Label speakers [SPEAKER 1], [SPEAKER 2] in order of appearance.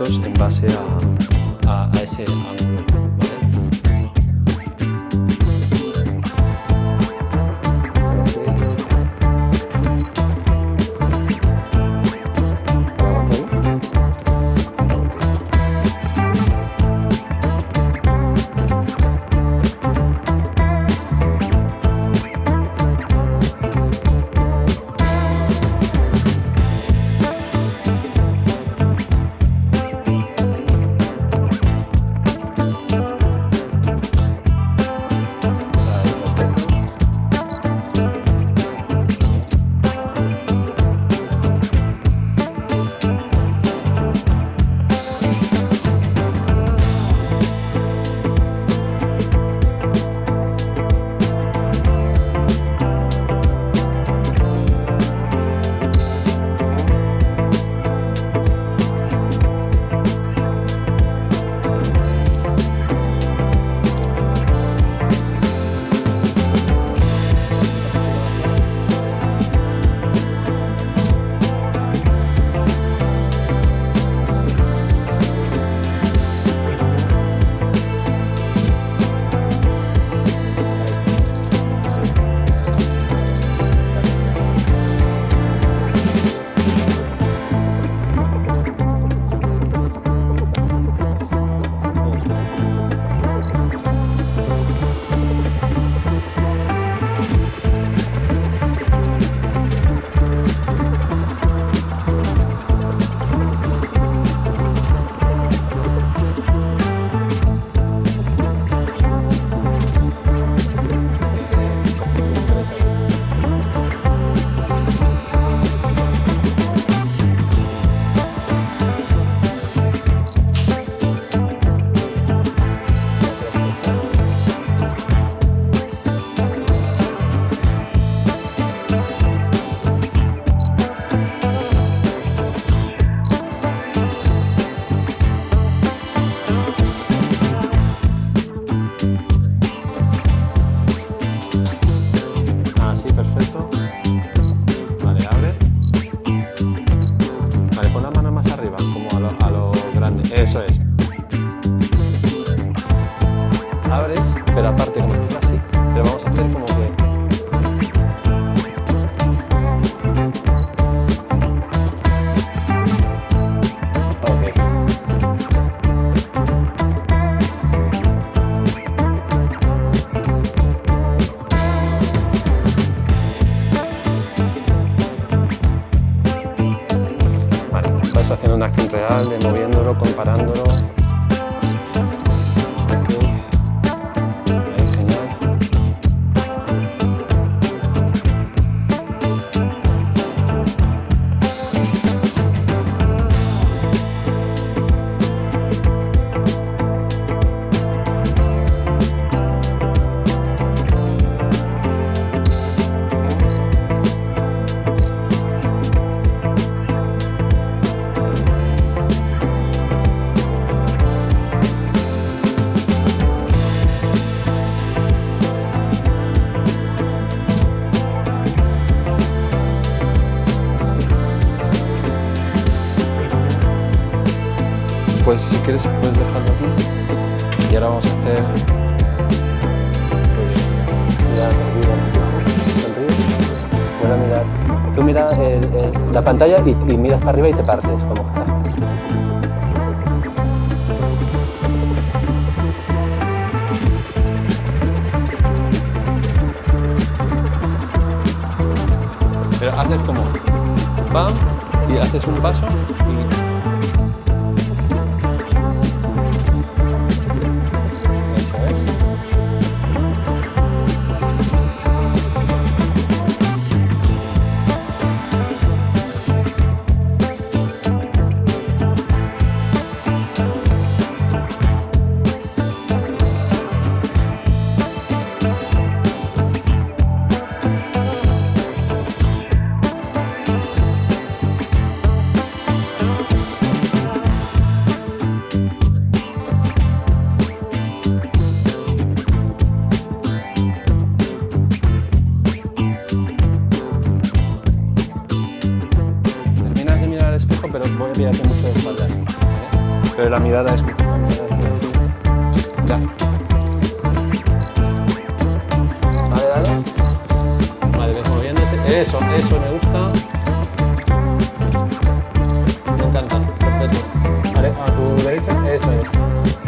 [SPEAKER 1] fotos en base a ese ángulo, ¿vale? Perfecto. Vale, abre. Vale, pon la mano más arriba, como a lo grande. Eso es. Abres, pero aparte como estás así. Pero vamos a hacer como que... Haciendo una acción real, de moviéndolo, comparándolo. Okay. Ahí, genial. Pues si quieres puedes dejarlo aquí y ahora vamos a hacer mirar sonríe, ahora mirar, tú mira la pantalla y miras para arriba y te partes como pero haces como pam y haces un paso y pero voy a mirarte mucho de espalda, ¿vale? Pero la mirada es... Ya. Dale, dale. Vale, ves moviéndote. Eso me gusta. Me encanta. Perfecto. Vale, a tu derecha. Eso es.